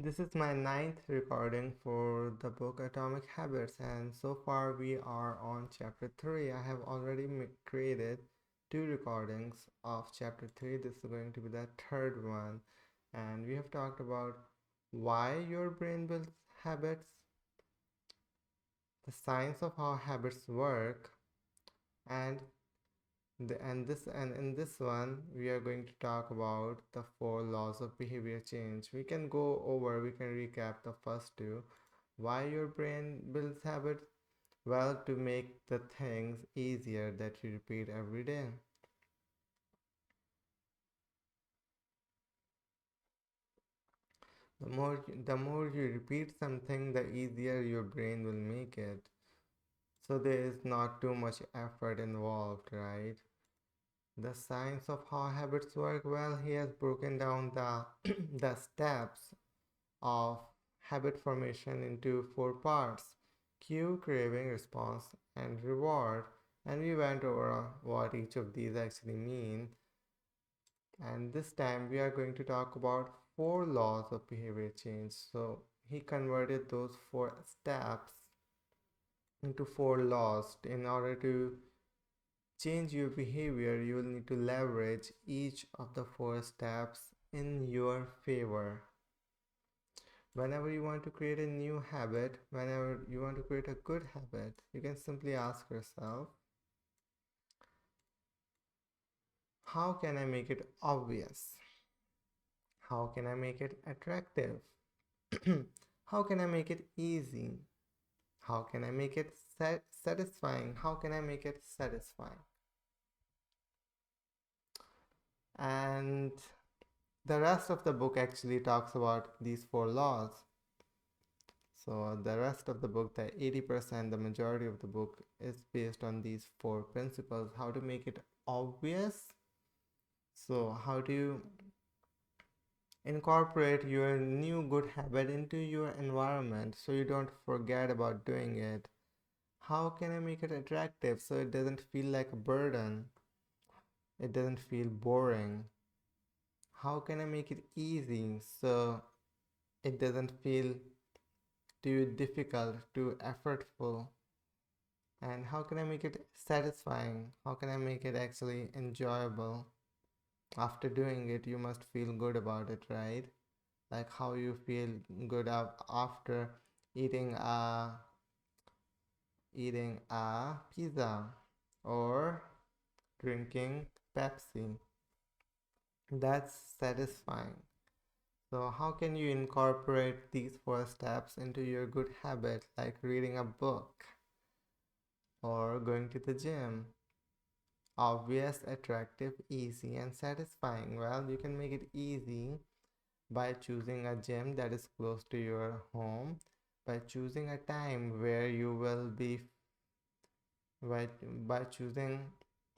This is my ninth recording for the book Atomic Habits, and so far we are on chapter 3. I have already created two recordings of chapter 3. This is going to be the third one, and we have talked about why your brain builds habits, the science of how habits work, and and in this one we are going to talk about the four laws of behavior change. We can recap the first two. Why your brain builds habits? Well, to make the things easier that you repeat every day. The more you repeat something, the easier your brain will make it. So there is not too much effort involved, right? The science of how habits work. Well, he has broken down the the steps of habit formation into four parts: cue, craving, response, and reward. And we went over what each of these actually mean. And this time we are going to talk about four laws of behavior change. So he converted those four steps into four laws. In order to change your behavior, you will need to leverage each of the four steps in your favor. Whenever you want to create a new habit, whenever you want to create a good habit, you can simply ask yourself, how can I make it obvious? How can I make it attractive? How can I make it easy? How can I make it satisfying? How can I make it satisfying? And the rest of the book actually talks about these four laws. So the rest of the book, the 80%, the majority of the book is based on these four principles. How to make it obvious. So how do you incorporate your new good habit into your environment so you don't forget about doing it? How can I make it attractive so it doesn't feel like a burden? It doesn't feel boring. How can I make it easy so it doesn't feel too difficult, too effortful? And how can I make it satisfying? How can I make it actually enjoyable? After doing it, you must feel good about it, right? Like how you feel good after eating a pizza or drinking Pepsi. That's satisfying. So how can you incorporate these four steps into your good habit, like reading a book or going to the gym? Obvious, attractive, easy, and satisfying. Well, you can make it easy by choosing a gym that is close to your home, by choosing a time where you will be, by, by choosing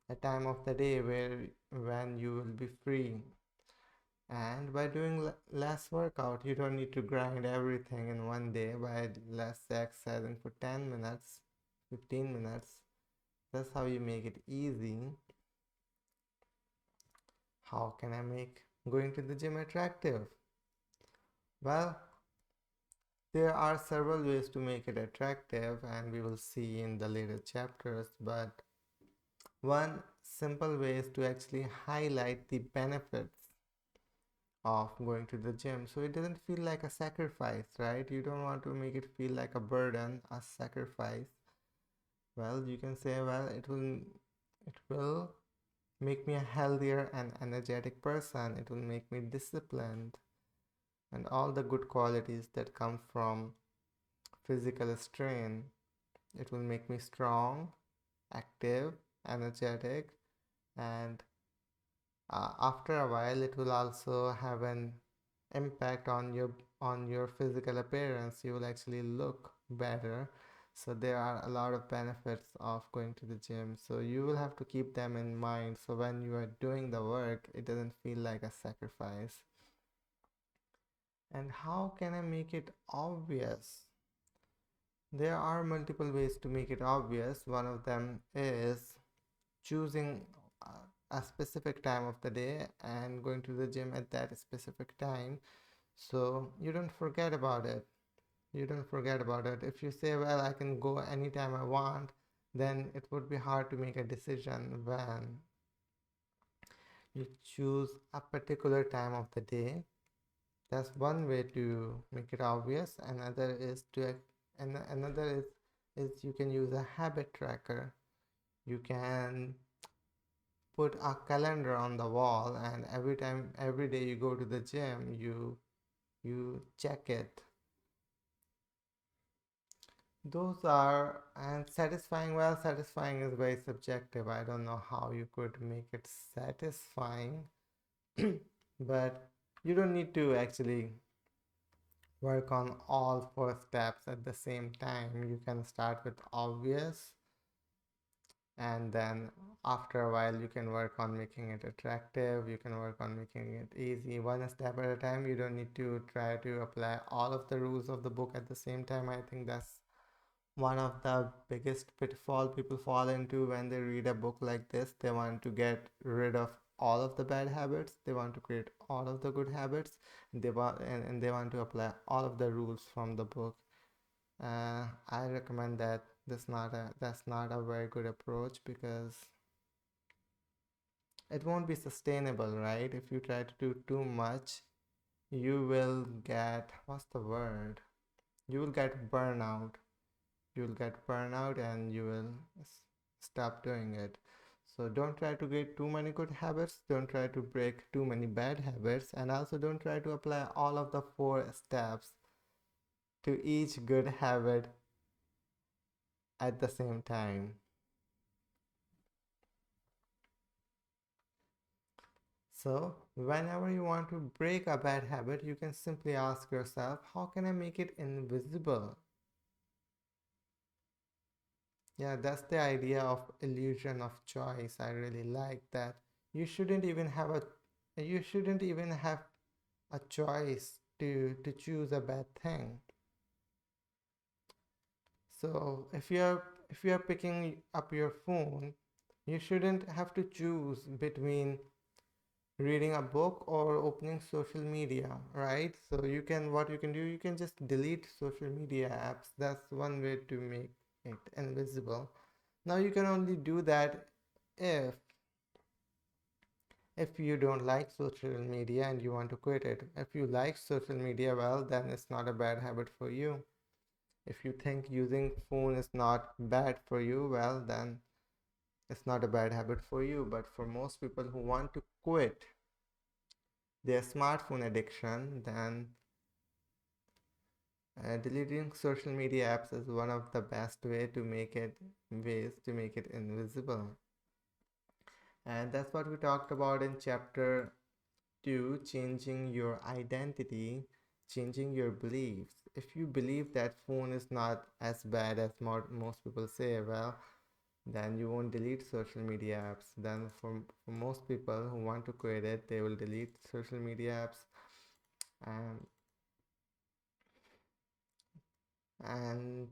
a time of the day when you will be free, and by doing less workout. You don't need to grind everything in one day by less exercising for 10 minutes, 15 minutes. That's how you make it easy. How can I make going to the gym attractive? Well, there are several ways to make it attractive, and we will see in the later chapters. But one simple way is to actually highlight the benefits of going to the gym so it doesn't feel like a sacrifice, right? You don't want to make it feel like a burden, a sacrifice. Well, you can say, well, it will make me a healthier and energetic person. It will make me disciplined, and all the good qualities that come from physical strain. It will make me strong, active, energetic, and after a while it will also have an impact on your physical appearance. You will actually look better. So there are a lot of benefits of going to the gym, so you will have to keep them in mind so when you are doing the work it doesn't feel like a sacrifice. And how can I make it obvious? There are multiple ways to make it obvious. One of them is choosing a specific time of the day and going to the gym at that specific time. So you don't forget about it. You don't forget about it. If you say, well, I can go anytime I want, then it would be hard to make a decision when you choose a particular time of the day. That's one way to make it obvious. Another is you can use a habit tracker. You can put a calendar on the wall, and every day you go to the gym, you check it. Those are, and satisfying, well, satisfying is very subjective. I don't know how you could make it satisfying, but you don't need to actually work on all four steps at the same time. You can start with obvious, and then after a while you can work on making it attractive. You can work on making it easy, one step at a time. You don't need to try to apply all of the rules of the book at the same time. I think that's one of the biggest pitfall people fall into when they read a book like this. They want to get rid of all of the bad habits, they want to create all of the good habits. And they want to apply all of the rules from the book. I recommend that that's not a very good approach, because it won't be sustainable, right? If you try to do too much, you will get, what's the word, you will get burnout. You'll get burnout and you will stop doing it. So don't try to get too many good habits, don't try to break too many bad habits, and also don't try to apply all of the four steps to each good habit at the same time. So whenever you want to break a bad habit, you can simply ask yourself, how can I make it invisible? Yeah, that's the idea of illusion of choice. I really like that. You shouldn't even have a you shouldn't even have a choice to choose a bad thing. So if you're picking up your phone, you shouldn't have to choose between reading a book or opening social media, right? So what you can do, you can just delete social media apps. That's one way to make it invisible. Now you can only do that if if you don't like social media and you want to quit it. If you like social media, well, then it's not a bad habit for you. If you think using phone is not bad for you, well, then it's not a bad habit for you. But for most people who want to quit their smartphone addiction, then deleting social media apps is one of the best ways to make it invisible. And that's what we talked about in chapter 2, changing your identity, changing your beliefs. If you believe that phone is not as bad as most people say, well, then you won't delete social media apps. Then for most people who want to quit it, they will delete social media apps. And and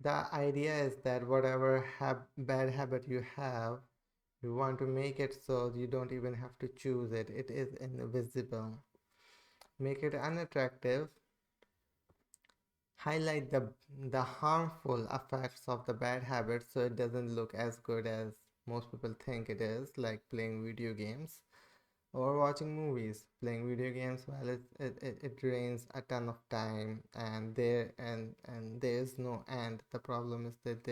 the idea is that whatever bad habit you have, you want to make it so you don't even have to choose it. It is invisible. Make it unattractive. Highlight the harmful effects of the bad habits so it doesn't look as good as most people think it is, like playing video games or watching movies. Playing video games, well, it drains a ton of time, and there is no end. The problem is that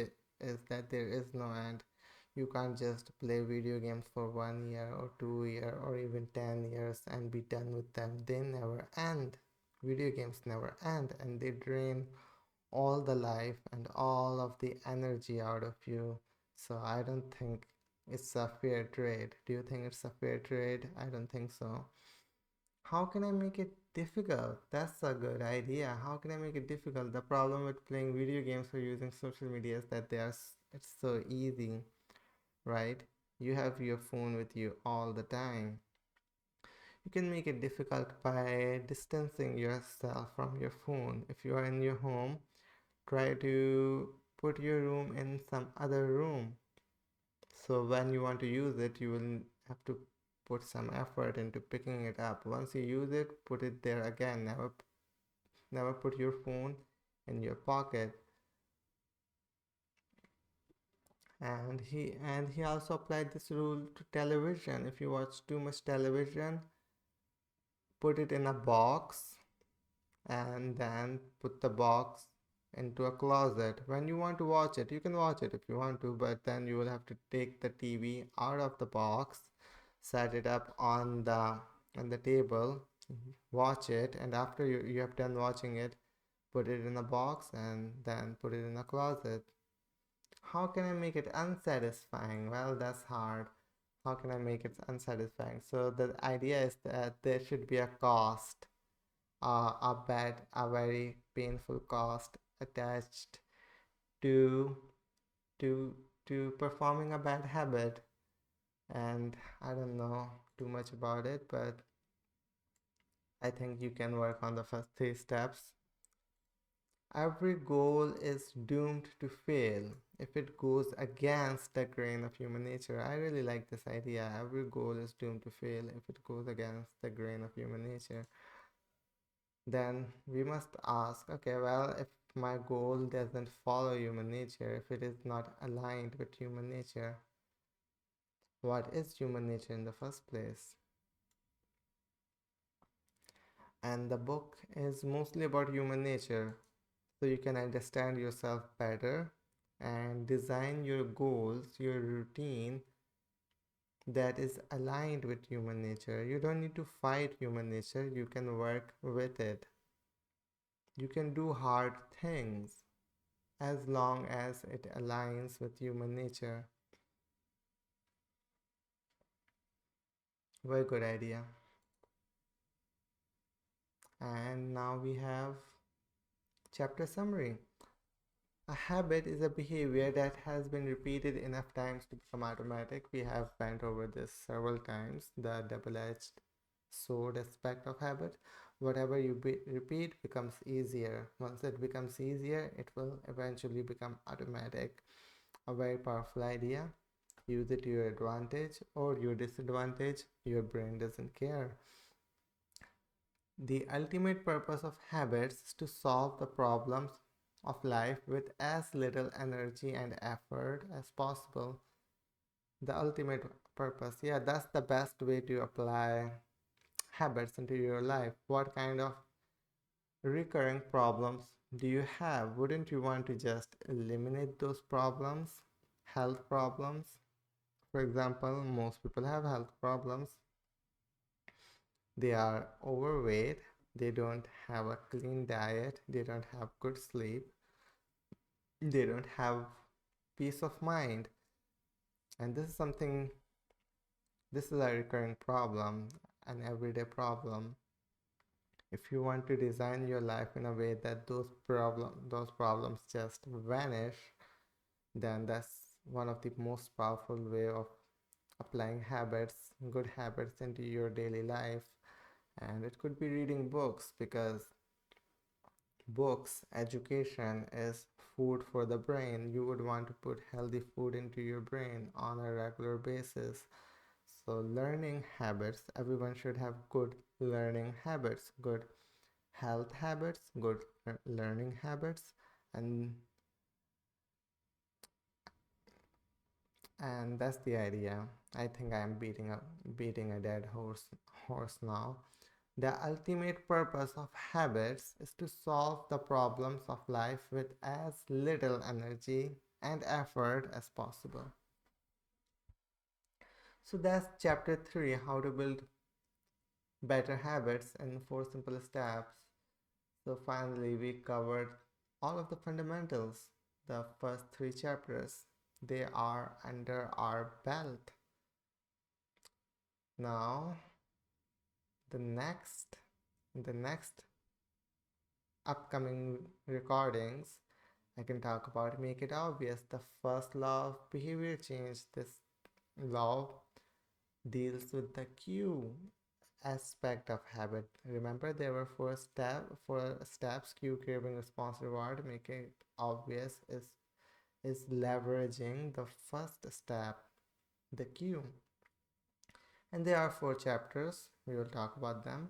there is no end. You can't just play video games for 1 year or 2 year or even 10 years and be done with them. They never end. Video games never end, and they drain all the life and all of the energy out of you. So I don't think it's a fair trade. Do you think it's a fair trade? I don't think so. How can I make it difficult? That's a good idea. How can I make it difficult? The problem with playing video games or using social media is that it's so easy, right? You have your phone with you all the time. You can make it difficult by distancing yourself from your phone. If you are in your home, try to put your room in some other room. So when you want to use it, you will have to put some effort into picking it up. Once you use it, put it there again. Never put your phone in your pocket. And he also applied this rule to television. If you watch too much television, put it in a box and then put the box into a closet. When you want to watch it, you can watch it if you want to, but then you will have to take the TV out of the box, set it up on the table, watch it, and after you have done watching it, put it in a box and then put it in a closet. How can I make it unsatisfying? Well, that's hard. How can I make it unsatisfying? So the idea is that there should be a cost, a very painful cost attached to to to performing a bad habit. And I don't know too much about it, but I think you can work on the first three steps. Every goal is doomed to fail if it goes against the grain of human nature. I really like this idea. Every goal is doomed to fail if it goes against the grain of human nature. Then we must ask, okay, well, if my goal doesn't follow human nature, if it is not aligned with human nature, what is human nature in the first place? And the book is mostly about human nature, so you can understand yourself better and design your goals, your routine that is aligned with human nature. You don't need to fight human nature, you can work with it. You can do hard things as long as it aligns with human nature. Very good idea. And now we have chapter summary. A habit is a behavior that has been repeated enough times to become automatic. We have went over this several times, the double-edged sword aspect of habit. Whatever you repeat becomes easier. Once it becomes easier, it will eventually become automatic. A very powerful idea. Use it to your advantage or your disadvantage. Your brain doesn't care. The ultimate purpose of habits is to solve the problems of life with as little energy and effort as possible. The ultimate purpose, yeah, that's the best way to apply habits into your life. What kind of recurring problems do you have? Wouldn't you want to just eliminate those problems? Health problems, for example, most people have health problems. They are overweight, they don't have a clean diet, they don't have good sleep, they don't have peace of mind. And this is a recurring problem, an everyday problem. If you want to design your life in a way that those problems just vanish, then that's one of the most powerful way of applying habits, good habits into your daily life. And it could be reading books, because books, education is food for the brain. You would want to put healthy food into your brain on a regular basis. So, learning habits, everyone should have good learning habits, good health habits, good learning habits, and that's the idea. I think I am beating a dead horse now. The ultimate purpose of habits is to solve the problems of life with as little energy and effort as possible. So that's chapter 3, how to build better habits in 4 simple steps. So finally we covered all of the fundamentals, the first 3 chapters. They are under our belt. Now the next upcoming recordings, I can talk about make it obvious, the first law of behavior change. This law deals with the cue aspect of habit. Remember, there were four steps: cue, craving, response, reward. Make it obvious is leveraging the first step, the cue. And there are 4 chapters. We will talk about them,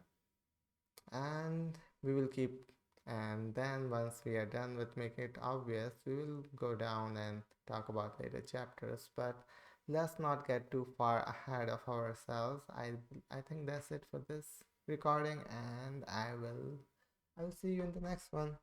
and we will keep. And then once we are done with making it obvious, we will go down and talk about later chapters. But let's not get too far ahead of ourselves. I think that's it for this recording, and I will see you in the next one.